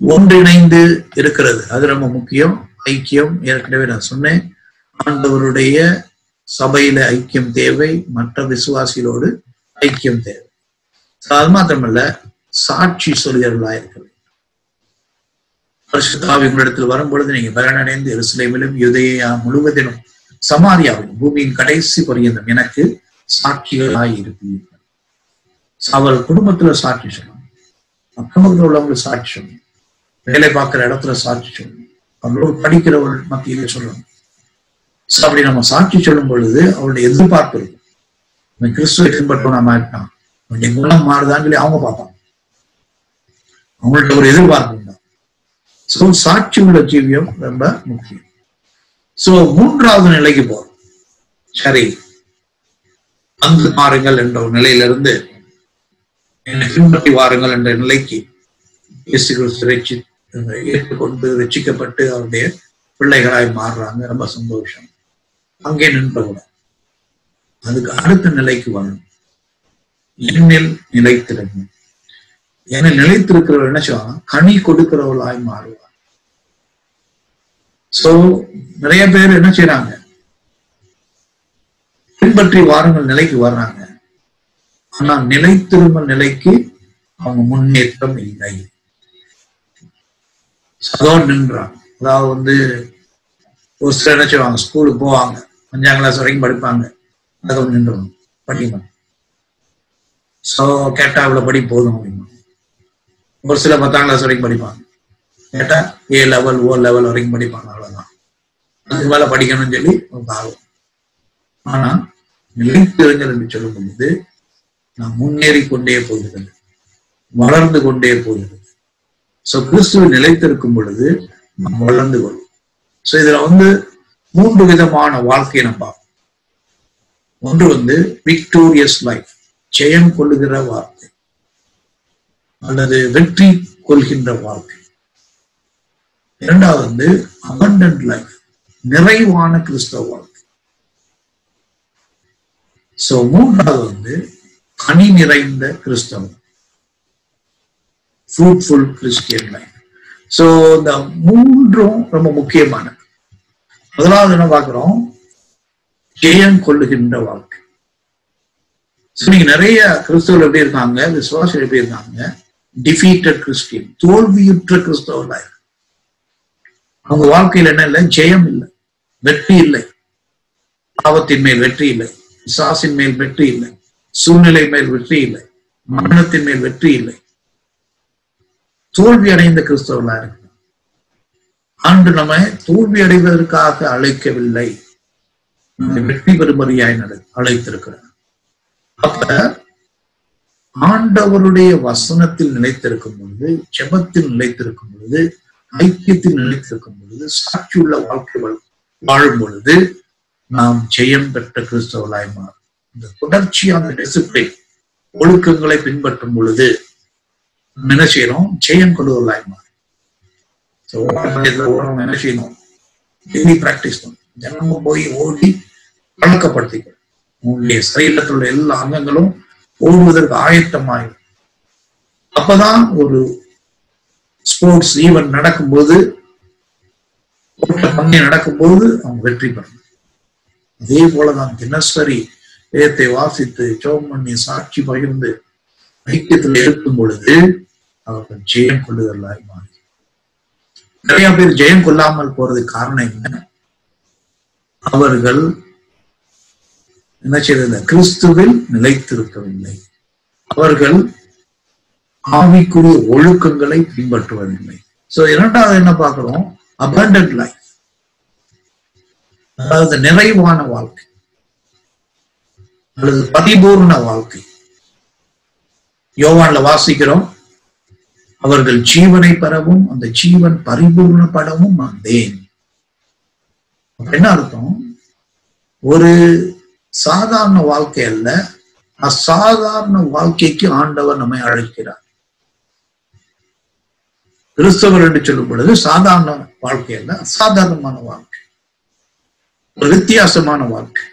ஒன்றிணைந்து இருக்கிறது, அது ரொம்ப முக்கியம். ஐக்கியம், ஏற்கனவே நான் சொன்னேன், ஆண்டவருடைய சபையில ஐக்கியம் தேவை, மற்ற விசுவாசிகளோடு ஐக்கியம் தேவை. அது மாத்திரமல்ல, சாட்சி சொல்கிறவர்களா இருக்கிறது. பரிசுத்த ஆவி உங்களிடத்தில் வரும்பொழுது நீங்க பலனடைந்து எருசலேமிலும் யூதேயா முழுவதிலும் சமாரியாவிலும் பூமியின் கடைசி பரியந்தம் எனக்கு சாட்சிகளாய் இருப்பீர்கள். அவர் குடும்பத்துல சாட்சி சொல்லணும், அக்கம்பக்கத்தில் உள்ளவங்களுக்கு சாட்சி சொல்லணும், வேலை பார்க்கிற இடத்துல சாட்சி சொல்லணும், அவங்களோடு படிக்கிறவர்கள் மத்தியிலே சொல்லணும். அப்படி நம்ம சாட்சி சொல்லும் பொழுது அவருடைய எதிர்பார்ப்பு இருக்கும். கிறிஸ்துவை பின்பற்றவனா மாறிட்டான், அவனுடைய குணம் மாறுதான்னு சொல்லி அவங்க பார்ப்பாங்க. அவங்கள்ட்ட ஒரு எதிர்பார்ப்பு உண்டா. சோ சாட்சி உள்ள ஜீவியம் ரொம்ப முக்கியம். சோ 3வது நிலைக்கு போறோம். சரி, வந்து மாறுங்கள் என்ற ஒரு நிலையிலிருந்து என்னை பின்பற்றி வாருங்கள் என்ற நிலைக்கு இயேசு கிறிஸ்து ஏற்றுக்கொண்டு ரட்சிக்கப்பட்டு அவருடைய பிள்ளைகளாய் மாறுறாங்க. ரொம்ப சந்தோஷம். அங்கே நின்றவுடன் அதுக்கு அடுத்த நிலைக்கு வரணும். என்னில் நிலைத்திருங்க. என்னை நிலைத்திருக்கிறவர் என்ன செய்வாங்க? கனி கொடுக்கிறவர்களாய் மாறுவார். சோ நிறைய பேர் என்ன செய்யறாங்க? பின்பற்றி வாருங்கள் நிலைக்கு வர்றாங்க, ஆனா நிலைத்திருந்த நிலைக்கு அவங்க முன்னேற்றம் இல்லை. அதோடு நின்றாங்க. அதாவது ஒரு சிலர் என்ன செய்வாங்க? ஸ்கூலுக்கு போவாங்க, 5ஆம் கிளாஸ் வரைக்கும் படிப்பாங்க, அதோடு நின்றுவாங்க, படிப்பாங்க. சோ கேட்டா இவ்வளவு படி போதும் அப்படிமா. ஒரு சில 10ஆம் கிளாஸ் வரைக்கும் படிப்பாங்க, கேட்டா A லெவல் O லெவல் வரைக்கும் படிப்பாங்க, அவ்வளவுதான். அதுக்கு மேல படிக்கணும்னு சொல்லி ஆகும். ஆனா நிலைத்திருங்கள் என்று சொல்லும் பொழுது நான் முன்னேறி கொண்டே போகிறது, வளர்ந்து கொண்டே போகிறது. சோ கிறிஸ்துவ நிலைத்திருக்கும் பொழுது நாம் வளர்ந்து கொள்ளும். சோ இதுல 3 விதமான வாழ்க்கையை நம்ம பார்ப்போம். ஒன்று விக்டோரியஸ் லைஃப், ஜெயம் கொள்ளுகிற வாழ்க்கை அல்லது வெற்றி கொள்கின்ற வாழ்க்கை. இரண்டாவது அபண்டன்ட் லைஃப், நிறைவான கிறிஸ்தவ வாழ்க்கை. சோ மூன்றாவது கனி நிறைந்த கிறிஸ்தவம், ஃப்ரூட்ஃபுல் கிறிஸ்டியன் லைஃப். சோ இந்த 3ம் ரொம்ப முக்கியமானது. முதலாவது என்ன பார்க்கிறோம்? ஜெயம் கொள்ளுகின்ற வாழ்க்கை. நீங்க நிறைய கிறிஸ்தவர்கள் எப்படி இருக்காங்க, விசுவாசிகள் எப்படி இருக்காங்க? டிஃபீட்டட் கிறிஸ்டியன், தோல்வியுற்ற கிறிஸ்தவ லைஃப். அவங்க வாழ்க்கையில் என்ன இல்லை? ஜெயம் இல்லை, வெற்றி இல்லை. பாவத்தின் மேல் வெற்றி இல்லை, பிசாசின் மேல் வெற்றி இல்லை, சூழ்நிலை மேல் வெற்றி இல்லை, மரணத்தின் மேல் வெற்றி இல்லை. தோல்வி அடைந்த கிறிஸ்தவர்களா இருக்கு. ஆண்டு நம்ம தோல்வி அடைவதற்காக அழைக்கவில்லை, வெற்றி பெறும்படியாய் அழைத்திருக்கிறார். அப்ப ஆண்டவருடைய வசனத்தில் நிலைத்திருக்கும் பொழுது, ஜெபத்தில் நிலைத்திருக்கும் பொழுது, ஐக்கியத்தில் நிலைத்திருக்கும் பொழுது, சாட்சியுள்ள வாழ்க்கை வாழும் பொழுது நாம் ஜெயம் பெற்ற கிறிஸ்தவர்களாய் மாறும். இந்த தொடர்ச்சியான டிசிப்ளின் ஒழுக்கங்களை பின்பற்றும் பொழுது என்ன செய்யறோம்? ஜெயம் கொள்வர்களாய் மாறும். என்ன செய்யணும்? டெய்லி பிராக்டிஸ் பண்ணும். தினமும் போய் ஓடி பழக்கப்படுத்திக்கணும். உங்களுடைய சரீரத்தில் உள்ள எல்லா அங்கங்களும் ஓடுவதற்கு ஆயத்தமாயும். அப்பதான் ஒரு ஸ்போர்ட்ஸ் ஈவென்ட் நடக்கும்போது, நடக்கும்போது அவங்க வெற்றி பெறணும். அதே போலதான் தினசரி வேதத்தை வாசித்து ஜெபம் பண்ணி சாட்சி பகிர்ந்து ஐக்கியத்தில் இருக்கும் பொழுது அவர்கள் ஜெயம் கொள்ளுதலாய் மாறி. நிறைய பேர் ஜெயம் கொள்ளாமல் போறதுக்கு காரணம் என்ன? அவர்கள் என்ன செய்யறதில்லை, கிறிஸ்துவில் நிலைத்திருக்கவில்லை. அவர்கள் ஆவிக்குரிய ஒழுக்கங்களை பின்பற்றுவதில்லை. சோ இரண்டாவது என்ன பார்க்கிறோம்? abundant life, அதாவது நிறைவான வாழ்க்கை அல்லது பரிபூர்ண வாழ்க்கை. யோவான்ல வாசிக்கிறோம், அவர்கள் ஜீவனை பெறவும் அந்த ஜீவன் பரிபூர்ணப்படவும் வந்தேன். என்ன அர்த்தம்? ஒரு சாதாரண வாழ்க்கை அல்ல, அசாதாரண வாழ்க்கைக்கு ஆண்டவர் நம்மை அழைக்கிறார். கிறிஸ்தவர் என்று சொல்லும் பொழுது சாதாரண வாழ்க்கை அல்ல, அசாதாரணமான வாழ்க்கை, ஒரு வித்தியாசமான வாழ்க்கை,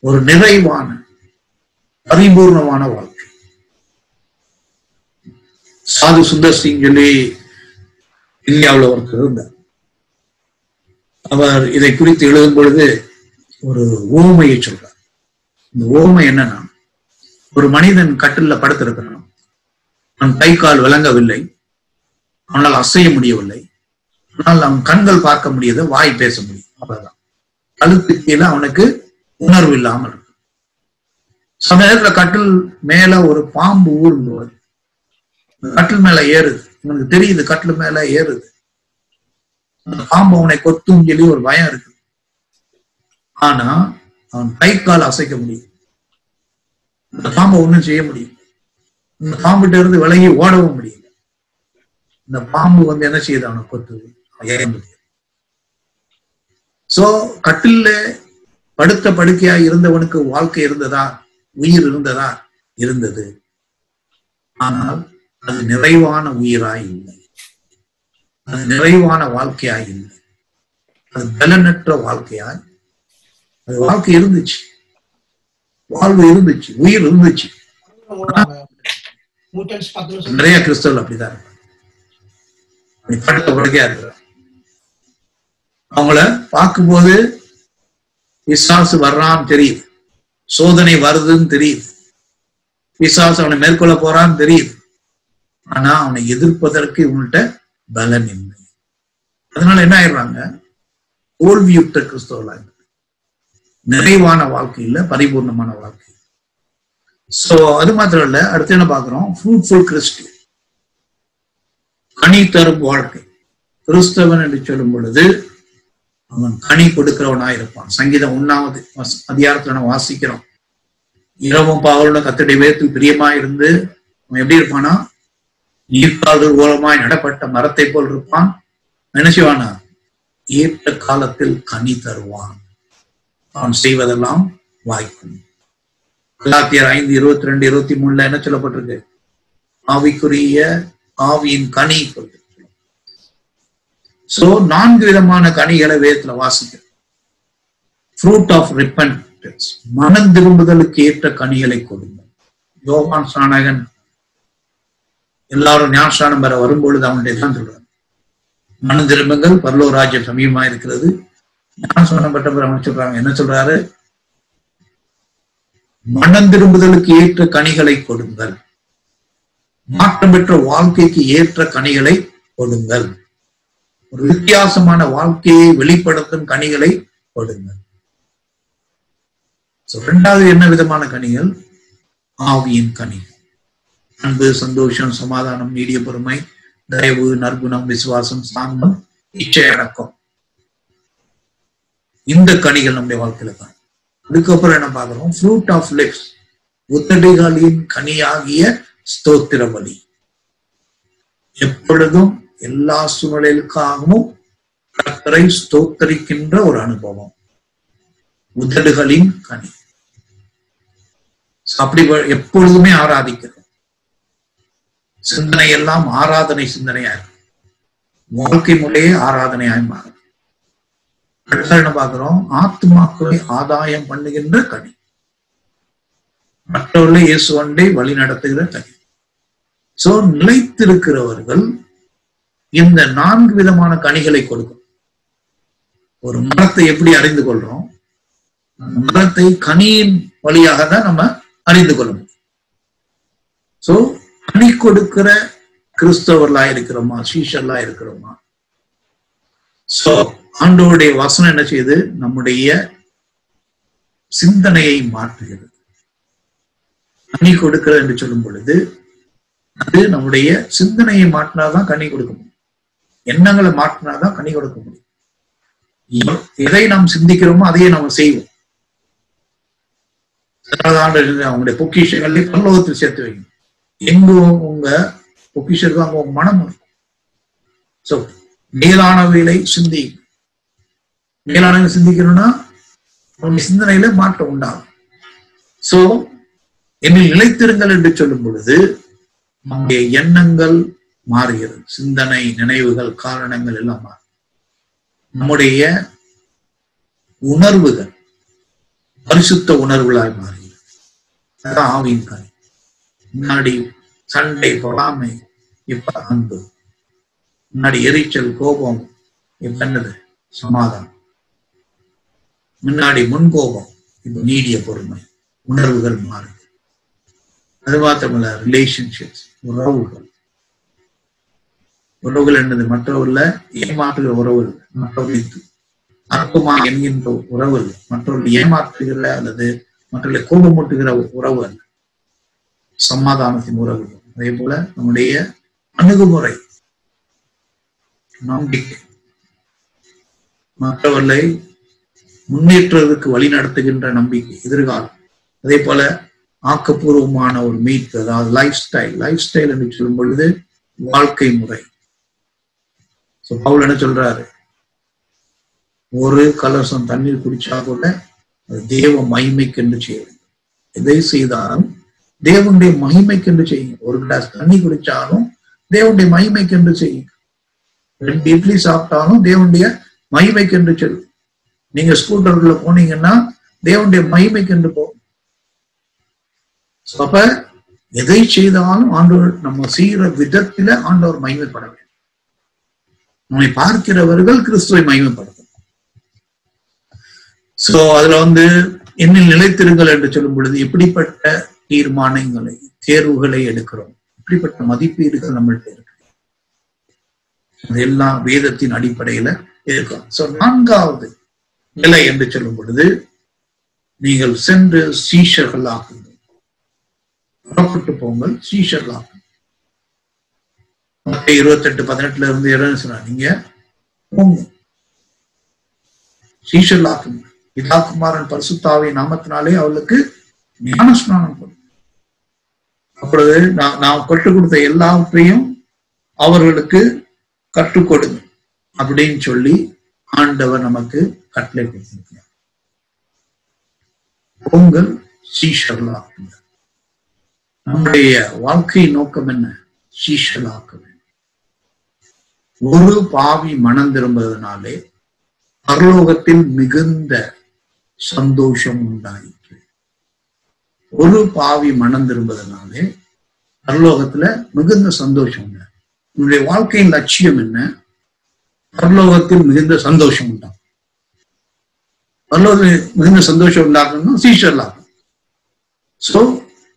ஒரு நிறைவான பரிபூர்ணமான வாழ்க்கை. சாது சுந்தர் சிங் சொல்லி இந்தியாவில் ஒருத்தர் இருந்தார். அவர் இதை குறித்து எழுதும் பொழுது ஒரு ஓமையை சொல்றார். இந்த ஓமை என்னன்னா, ஒரு மனிதன் கட்டில படுத்திருக்கிறான். அவன் கை கால் விளங்கவில்லை, அவனால் அசைய முடியவில்லை, ஆனால் அவன் கண்கள் பார்க்க முடியாது, வாய் பேச முடியும். அவ்வளவுதான். கழுத்து கீழே அவனுக்கு உணர்வு இல்லாமல் இருக்கு. சமயத்துல கட்டில் மேல ஒரு பாம்பு ஊர்ந்து வருது. கட்டில் மேல ஏறுது, இவனுக்கு தெரியுது கட்டில் மேல ஏறுது. அந்த பாம்பு அவனை கொத்தும் சொல்லி ஒரு பயம் இருக்கு. ஆனா அவன் கை கால் அசைக்க முடியும், இந்த பாம்பை ஒண்ணும் செய்ய முடியும். இந்த பாம்புகிட்ட இருந்து விலகி ஓடவும் முடியல. இந்த பாம்பு என்ன செய்யுது? அவனை கொத்துது, ஏற முடியும். சோ கட்டில படுத்த படுக்கையா இருந்தவனுக்கு வாழ்க்கை இருந்ததா? உயிர் இருந்ததா? இருந்தது. ஆனால் அது நிறைவான உயிராய் இல்லை, அது நிறைவான வாழ்க்கையாய் இல்லை, அது பலனற்ற வாழ்க்கையாய். அது வாழ்க்கை இருந்துச்சு, வாழ்வு இருந்துச்சு, உயிர் இருந்துச்சு. நிறைய கிறிஸ்தவர்கள் அப்படிதான் இருப்பாங்க. படுத்த படுக்கையா இருக்கிற அவங்கள பார்க்கும்போது பிசாசு வர்றான்னு தெரியுது, சோதனை வருதுன்னு தெரியுது, பிசாசு அவனை மேற்கொள்ள போறான்னு தெரியுது. ஆனா அவனை எதிர்ப்பதற்கு இவங்கள்ட்ட பலன் இல்லை. அதனால என்ன ஆயிடுறாங்க? தோல்வியுற்ற கிறிஸ்தவர்களாக, நிறைவான வாழ்க்கை இல்ல, பரிபூர்ணமான வாழ்க்கை. சோ அது மாத்திரம் இல்ல, அடுத்து என்ன பாக்குறோம்? ஃப்ரூட்ஃபுல் கிறிஸ்டியன், கனி தரும் வாழ்க்கை. கிறிஸ்தவன் என்று சொல்லும் பொழுது அவன் கனி கொடுக்கிறவனா இருப்பான். சங்கீதம் 1வது அதிகாரத்துல நம்ம வாசிக்கிறோம், இரவும் பகலும் கர்த்தருடைய வேதத்தில் பிரியமா இருந்து அவன் எப்படி இருப்பானா? நீர்க்கால்கள் ஓரமாய் நடப்பட்ட மரத்தை போல் இருப்பான். என்ன செய்வானா? ஏற்ற காலத்தில் கனி தருவான், அவன் செய்வதெல்லாம் வாய்க்கும். கலாத்தியர் 5:22-23 என்ன சொல்லப்பட்டிருக்கு? ஆவிக்குரிய ஆவியின் கனி. சோ 4 விதமான கனிகளை வேதத்துல வாசிக்கிறோம். ஃப்ரூட் ஆஃப் ரிப்பென்டன்ஸ், மனம் திரும்புதலுக்கு ஏற்ற கனிகளை கொடுங்க. யோவான் ஸ்நானகன் எல்லாரும் ஞானஸ்நானம் பெற வரும்பொழுது அவனுடைய தான் சொல்றாரு, மனம் திரும்புங்கள், பரலோக ராஜ்யம் சமீபமா இருக்கிறது. ஞானஸ்நானம் பெற்ற பிறகு அவன் சொல்றாங்க, என்ன சொல்றாரு? மனம் திரும்புதலுக்கு ஏற்ற கனிகளை கொடுங்கள், மாற்றம் பெற்ற வாழ்க்கைக்கு ஏற்ற கனிகளை கொடுங்கள், ஒரு வித்தியாசமான வாழ்க்கையை வெளிப்படுத்தும் கனிகளை கொடுங்கள். இரண்டாவது என்ன விதமான கனிகள்? ஆவியின் கனி. அன்பு, சந்தோஷம், சமாதானம், நீடிய பொறுமை, தயவு, நற்குணம், விசுவாசம், சாந்தம், இச்சை அடக்கம். இந்த கனிகள் நம்முடைய வாழ்க்கையில தான். அதுக்கப்புறம் என்ன பார்க்கிறோம்? ஃப்ரூட் ஆஃப் லிப்ஸ், உதடுகளின் கனியாகிய ஸ்தோத்திர பலி. எப்பொழுதும் எல்லா சூழ்நிலைகளுக்காகவும் கர்த்தரை ஸ்தோத்தரிக்கின்ற ஒரு அனுபவம், உதடுகளின் கனி. அப்படி எப்பொழுதுமே ஆராதிக்கிறோம். சிந்தனை எல்லாம் ஆராதனை சிந்தனையா இருக்கும். வாழ்க்கை முறையே ஆராதனையாய் மாறும். என்ன பார்க்கிறோம்? ஆத்துமாக்களை ஆதாயம் பண்ணுகின்ற கனி, மற்றவர்களை இயேசுவண்டை வழி நடத்துகிற கனி. சோ நிலைத்திருக்கிறவர்கள் இந்த 4 விதமான கனிகளை கொடுக்கும். ஒரு மரத்தை எப்படி அறிந்து கொள்றோம்? மரத்தை கனியின் வழியாக தான் நம்ம அறிந்து கொள்ள முடியும். சோ கனி கொடுக்கிற கிறிஸ்தவர்களா இருக்கிறோமா, சீஷர்களா இருக்கிறோமா? சோ ஆண்டவருடைய வசனம் என்ன செய்யுது? நம்முடைய சிந்தனையை மாற்றுகிறது. கனி கொடுக்கிறது என்று சொல்லும் பொழுது அது நம்முடைய சிந்தனையை மாற்றினாதான் கனி கொடுக்க முடியும். எண்ணங்களை மாற்றினாதான் கனி கொடுக்க முடியும். எதை நாம் சிந்திக்கிறோமோ அதையே நம்ம செய்வோம். அவங்களுடைய பொக்கிஷங்களை பரலோகத்தில் சேர்த்து வைக்கணும். எங்க உங்க பொக்கிஷருக்கு அங்க உங்க மனம் இருக்கும். சோ மேலானவைகளை சிந்தி, மேலானவை சிந்திக்கணும்னா உங்க சிந்தனையில மாற்றம் உண்டாகும். சோ என்னில் நிலைத்திருங்கள் என்று சொல்லும் பொழுது நம்முடைய எண்ணங்கள் மாறுகிறது, சிந்தனை, நினைவுகள், காரணங்கள் எல்லாம் மாறும். நம்முடைய உணர்வுகள் பரிசுத்த உணர்வுகளாய் மாறுகிறது. அதான் ஆவியின் கனி. முன்னாடி சண்டை, பொறாமை, இப்ப அன்பு. முன்னாடி எரிச்சல், கோபம், இப்ப என்னது? சமாதானம். முன்னாடி முன்கோபம், இப்ப நீடிய பொறுமை. உணர்வுகள் மாறுது. அது மாத்திரமல்ல, ரிலேஷன்ஷிப்ஸ், உறவுகள். உறவுகள் என்னது? மற்றவர்கள ஏமாற்றுகிற உறவு இல்லை, மற்றவர்களுக்கு அற்பமா என்கின்ற உறவு இல்லை, மற்றவர்கள் ஏமாற்றுகிற அல்லது மற்றவர்களை கோபமூட்டுகிற உறவு அல்ல, சமாதானத்தின் உறவு. அதே போல நம்முடைய அணுகுமுறை, நம்பிக்கை, மற்றவர்களை முன்னேற்றத்துக்கு வழி நடத்துகின்ற நம்பிக்கை, எதிர்காலம். அதே போல ஆக்கப்பூர்வமான ஒரு மீட்பு, அதாவது லைஃப் ஸ்டைல். லைஃப் ஸ்டைல் என்று சொல்லும் பொழுது வாழ்க்கை முறை. பவுல் என்ன சொல்றாரு? ஒரு கலசம் தண்ணீர் குடிச்சா கூட அது தேவ மகிமைக்கென்று செய்ய வேண்டும். எதை செய்தாலும் தேவனுடைய மகிமைக்கென்று செய்யுங்க. ஒரு கிளாஸ் தண்ணி குடிச்சாலும் தேவனுடைய மகிமைக்கென்று செய்யுங்க. 2 இட்லி சாப்பிட்டாலும் தேவனுடைய மகிமைக்கென்று சொல்லும். நீங்க ஸ்கூட்டர்ல போனீங்கன்னா தேவனுடைய மகிமைக்கென்று போகும். அப்ப எதை செய்தாலும் ஆண்டவர் நம்ம செய்கிற விதத்தில ஆண்டவர் மகிமைப்பட வேண்டும். நம்மை பார்க்கிறவர்கள் கிறிஸ்துவை மகிமைப்படுத்தும். சோ அதுல என்னில் நிலைத்திருங்கள் என்று சொல்லும் பொழுது எப்படிப்பட்ட தீர்மானங்களை, தேர்வுகளை எடுக்கிறோம், எப்படிப்பட்ட மதிப்பீடுகள் நம்மள்கிட்ட இருக்கு, அதெல்லாம் வேதத்தின் அடிப்படையில இருக்கும். சோ 4வது நிலை என்று சொல்லும் பொழுது நீங்கள் சென்று சீஷர்கள் ஆகுங்கள், புறப்பட்டு போங்கள், சீஷர்கள் ஆகுங்கள். 28:18 இருந்து என்ன சொன்னா? நீங்க போங்க, சீஷர்கள் ஆகுங்க. பிதாகுமாரன் பரிசுத்தாவின் நாமத்தினாலே அவளுக்கு ஞான ஸ்நானம் கொடுங்க. அப்பொழுது நான் கற்றுக் கொடுத்த எல்லாவற்றையும் அவர்களுக்கு கற்றுக் கொடுங்க அப்படின்னு சொல்லி ஆண்டவர் நமக்கு கட்டளை கொடுத்திருக்கிறார். உங்கள் சீஷர்களாக்குங்க. நம்முடைய வாழ்க்கை நோக்கம் என்ன? சீஷர்களாக்க வேண்டும். ஒரு பாவி மனம் திரும்புவதனாலே பரலோகத்தில் மிகுந்த சந்தோஷம் உண்டாயிற்று. ஒரு பாவி மனம் திரும்புவதனாலே பரலோகத்துல மிகுந்த சந்தோஷம் உண்டு. உன்னுடைய வாழ்க்கையின் லட்சியம் என்ன? பரலோகத்தில் மிகுந்த சந்தோஷம் உண்டாகும். பரலோகத்தில் மிகுந்த சந்தோஷம் உண்டாக்கணும், சீஷர்லாம். சோ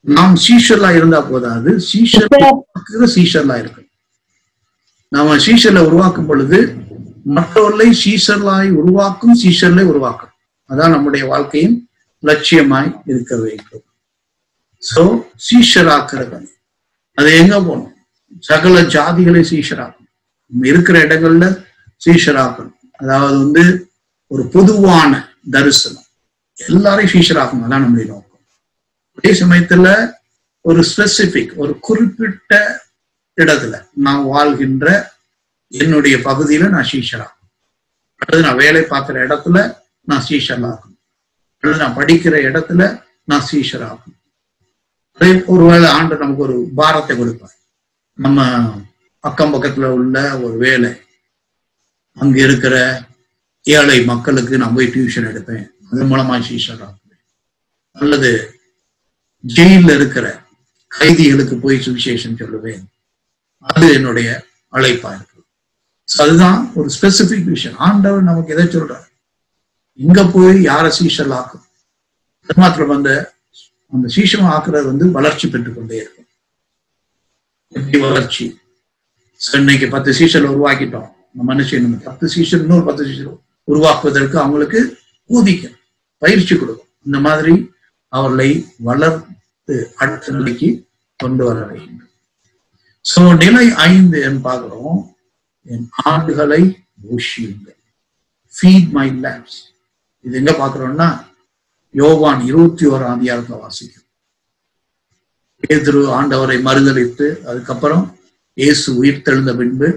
நாம் சீஷர்லா இருந்தா போதாது, சீஷர்லா இருக்கு. நாம சீஷர்ல உருவாக்கும் பொழுது மற்றவர்களை சீஷர்லாய் உருவாக்கும், சீஷர்லை உருவாக்கும். அதான் நம்முடைய வாழ்க்கையின் லட்சியமாய் இருக்க வேண்டும். சோ சீஷராக்கிறது அது எங்க போகணும்? சகல ஜாதிகளை சீஷராக்கணும், இருக்கிற இடங்கள்ல சீஷராக்கணும். அதாவது ஒரு பொதுவான தரிசனம், எல்லாரையும் சீஷராக்கணும், அதான் நம்முடைய நோக்கம். அதே சமயத்துல ஒரு ஸ்பெசிபிக், ஒரு குறிப்பிட்ட இடத்துல நான் வாழ்கின்ற என்னுடைய பகுதியில நான் சீஷராக்கணும், அல்லது நான் வேலை பார்க்கிற இடத்துல நான் சீஷராக்கணும், அல்லது நான் படிக்கிற இடத்துல நான் சீஷராக்கணும். அதே ஒருவேளை ஆண்டு நமக்கு ஒரு பாரத்தை கொடுப்பார், நம்ம அக்கம் பக்கத்துல உள்ள ஒரு வேலை, அங்க இருக்கிற ஏழை மக்களுக்கு நான் போய் டியூஷன் எடுப்பேன், அதன் மூலமா சீஷராக்குவேன். அல்லது ஜெயில இருக்கிற கைதிகளுக்கு போய் சுவிசேஷம் சொல்லுவேன், அது என்னுடைய அழைப்பா இருக்கு. அதுதான் ஒரு ஸ்பெசிபிக் விஷயம். ஆண்டவர் நமக்கு எதை சொல்றார்? இங்க போய் யார சீஷல் ஆக்கும், அது மாத்திரம் அந்த சீஷம் ஆக்குறது வளர்ச்சி பெற்றுக் கொண்டே இருக்கும். எப்படி வளர்ச்சி? இன்னைக்கு 10 சீஷல் உருவாக்கிட்டோம், நம்ம என்ன செய்யணும்? 10 சீஷல், இன்னொரு 10 சீஷல் உருவாக்குவதற்கு அவங்களுக்கு ஊதிக்கும், பயிற்சி கொடுக்கும். இந்த மாதிரி அவர்களை வளர்த்து அடுத்த நிலைக்கு கொண்டு வர வேண்டும். சோ நிலை 5 பார்க்கிறோம், என் ஆடுகளை போஷியுங்கள், feed my lambs. இது எங்க பாக்குறோம்னா யோவான் 21ஆம் அதிகாரத்தை வாசிக்கும். பேதுரு ஆண்டவரை மறுதலித்து அதுக்கப்புறம் இயேசு உயிர் தெழுந்த பின்பு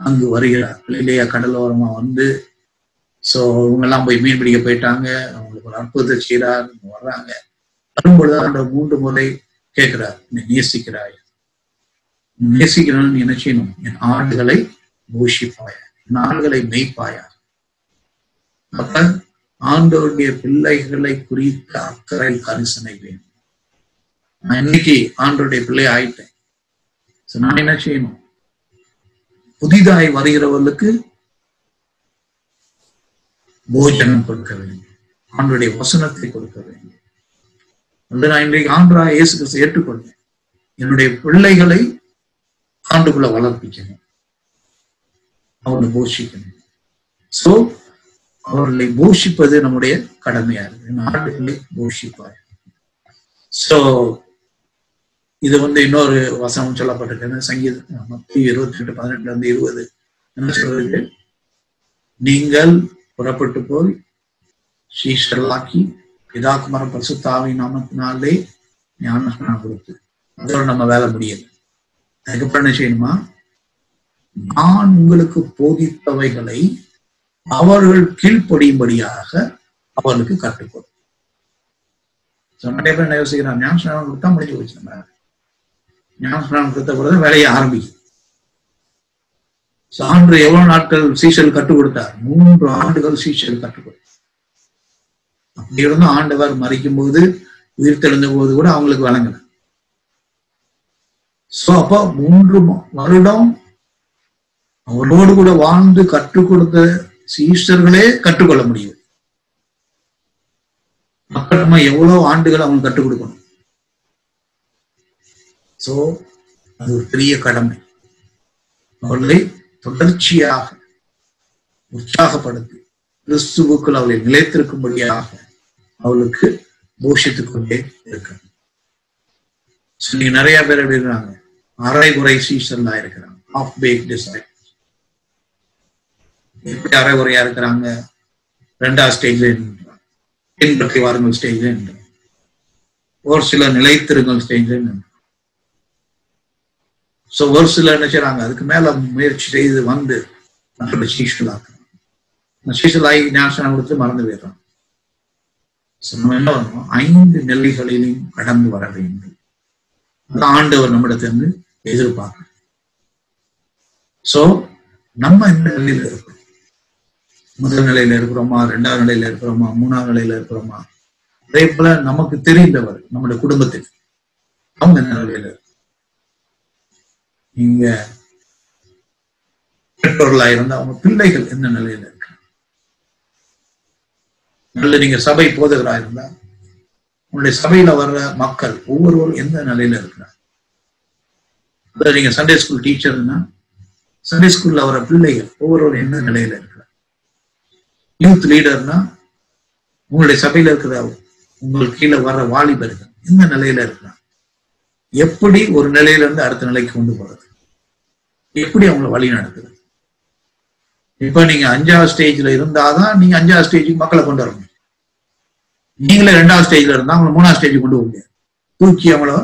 அங்கு வருகிறார், கலிலேயா கடலோரமா சோ இவங்க எல்லாம் போய் மீன் பிடிக்க போயிட்டாங்க, அவங்களுக்கு ஒரு அற்புதத்தை செய்யறார், வர்றாங்க. வரும்பொழுது ஆண்டவர் 3 முறை கேட்கிறார், நீ நேசிக்கிறாய், நேசிக்கிறன்னு என்ன செய்யணும்? என் ஆடுகளை போஷிப்பாயா, என் ஆடுகளை மேய்ப்பாயா. அப்ப ஆண்டவருடைய பிள்ளைகளை குறித்த அக்கறை கரிசனை வேண்டும். நான் இன்னைக்கு ஆண்டவருடைய பிள்ளை ஆயிட்டேன், நான் என்ன செய்யணும்? புதிதாய் வருகிறவர்களுக்கு போஜனம் கொடுக்க வேண்டும், ஆண்டவருடைய வசனத்தை கொடுக்க வேண்டும். நான் இன்றைக்கு ஆண்டவராக இயேசு கிறிஸ்து ஏற்றுக்கொண்டேன், என்னுடைய பிள்ளைகளை ஆண்டுக்குள்ள வளர்ப்பிக்கணும், அவர்களை போஷிக்கணும். சோ அவர்களை போஷிப்பது நம்முடைய கடமையா இருக்கு, ஆண்டுகளை போஷிப்பார். சோ இது இன்னொரு வசனம் சொல்லப்பட்டிருக்கு, சங்கீதம் மத்திய 28:18-20 என்ன சொல்றது? நீங்கள் புறப்பட்டு போய் சீஷர்களாக்கி பிதாகுமார பரிசுத்த ஆவியின் நாமத்தினாலே ஞானஸ்நானம் கொடுத்து, அதோட நம்ம வேலை முடியல. அதுக்கப்புறம் என்ன செய்யணுமா? நான் உங்களுக்கு போதித்தவைகளை அவர்கள் கீழ்ப்படியும்படியாக அவர்களுக்கு கற்றுக்கொடும். நிறைய பேர் என்ன யோசிக்கிறான்? ஞானஸ்நானம் கொடுத்தா முடிஞ்சு போச்சு, நம்ம ஞானஸ்நானம் கொடுத்த பிறகு வேலையை ஆரம்பிக்கும். சான்று எவ்வளவு நாட்கள் சீஷல் கற்றுக் கொடுத்தார்? 3 ஆண்டுகள் சீஷல் கற்றுக் கொடுத்தார். அப்படி இருந்தும் ஆண்டவர் மறிக்கும் போது, உயிர் தெழுந்த போது கூட அவங்களுக்கு வழங்கல. சோ அப்ப 3 வருடம் அவரோடு கூட வாழ்ந்து கற்றுக் கொடுத்த சீஷர்களே கற்றுக்கொள்ள முடியும். அப்ப நம்ம எவ்வளவு ஆண்டுகள் அவங்க கற்றுக் கொடுக்கணும்? சோ அது ஒரு பெரிய கடமை. அவர்களை தொடர்ச்சியாக உற்சாகப்படுத்தி கிறிஸ்துவுக்குள் அவளை நிலைத்திருக்கும்படியாக அவளுக்கு போஷித்துக் கொண்டே இருக்கணும். நீங்க நிறைய பேர் எப்படி இருக்காங்க? அரைகுறை சீசன்லாம் இருக்கிறாங்க, ஆஃப் பேக் டிசைபிள்ஸ். எப்படி அரைகுறையா இருக்கிறாங்க? 2வது ஸ்டேஜ்ல பின்பற்றி வாருங்கள் ஸ்டேஜ்ல, ஒரு சில நிலைத்திருங்கள் ஸ்டேஜ்ல. சோ ஒரு சிலர் என்ன செய்யறாங்க? அதுக்கு மேல முயற்சி செய்து நம்மளோட சீஷலாக்குறாங்க. சீஷலாகி ஞானஸ்நானம் கொடுத்து மறந்து போயிடுறாங்க. நம்ம என்ன பண்ணணும்? 5 நிலைகளிலும் கடந்து வர வேண்டும். ஆண்டவர் நம்மிடத்திலிருந்து எதிர்பார்க்க. சோ நம்ம இந்த நிலையில இருக்கிறோம். முதல் நிலையில இருக்கிறோமா, 2வது நிலையில இருக்கிறோமா, 3வது நிலையில இருக்கிறோமா? அதே போல நமக்கு தெரிந்தவர் நம்முடைய குடும்பத்தில் அவங்க என்ன நிலையில இருக்கு? நீங்க பெற்றோர்களா இருந்தா அவங்க பிள்ளைகள் என்ன நிலையில இருக்கு? நல்ல நீங்க சபை போதகரா இருந்தா உங்களுடைய சபையில வர்ற மக்கள் ஒவ்வொருவரும் எந்த நிலையில இருக்கிறார்? அதாவது நீங்க சண்டே ஸ்கூல் டீச்சர்னா சண்டே ஸ்கூல்ல வர பிள்ளைகள் ஒவ்வொருவரும் என்ன நிலையில இருக்கிறார்? யூத் லீடர்னா உங்களுடைய சபையில இருக்கிற உங்களுக்கு கீழே வர்ற வாலிபர்கள் எந்த நிலையில இருக்கிறார்? எப்படி ஒரு நிலையில இருந்து அடுத்த நிலைக்கு கொண்டு போறது, எப்படி அவங்களை வழி நடத்துறது. இப்ப நீங்க 5வது ஸ்டேஜ்ல இருந்தாதான் நீங்க 5வது ஸ்டேஜுக்கு மக்களை கொண்டு வர முடியும். நீங்களே 2வது ஸ்டேஜ்ல இருந்தா அவங்களை 3வது ஸ்டேஜுக்கு கொண்டு போக முடியாது. தூக்கி அவங்கள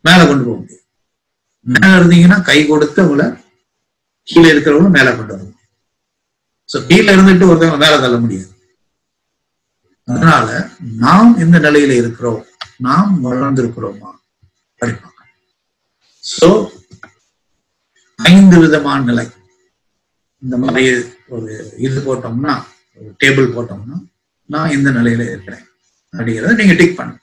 மேல கொண்டு போக முடியாது. மேல இருந்தீங்கன்னா கை கொடுத்து அவங்கள கீழே இருக்கிறவங்க மேல கொண்டு வர முடியும். சோ கீழே இருந்துட்டு ஒருத்தவங்க மேல தள்ள முடியாது. அதனால நாம் இந்த நிலையில இருக்கிறோம், நாம் வளர்ந்திருக்கிறோமா படிப்பாங்க. சோ 5 விதமான நிலை. இந்த மாதிரி ஒரு இது போட்டோம்னா, ஒரு டேபிள் போட்டோம்னா, நான் இந்த நிலையில இருக்கிறேன் அப்படிங்கிறத நீங்க டிக் பண்ணுங்க.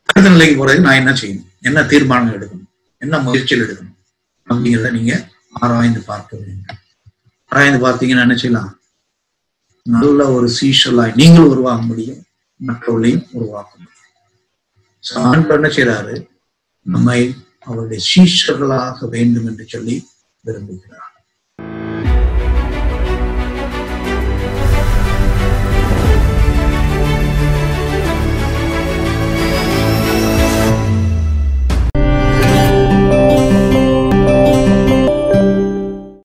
அடுத்த நிலைக்கு போறதுக்கு நான் என்ன செய்யணும், என்ன தீர்மானம் எடுக்கணும், என்ன முயற்சிகள் எடுக்கணும் அப்படிங்கிறத நீங்க ஆராய்ந்து பார்க்க வேண்டும். ஆராய்ந்து பார்த்தீங்கன்னா என்ன செய்யலாம், நல்ல ஒரு சீஷலாய் நீங்களும் உருவாக முடியும், மற்றவர்களையும் உருவாக்க முடியும். ஆண்டவர் என்ன செய்யறாரு, நம்மை அவருடைய சீஷர்களாக வேண்டும் என்று சொல்லி விரும்புகிறார்.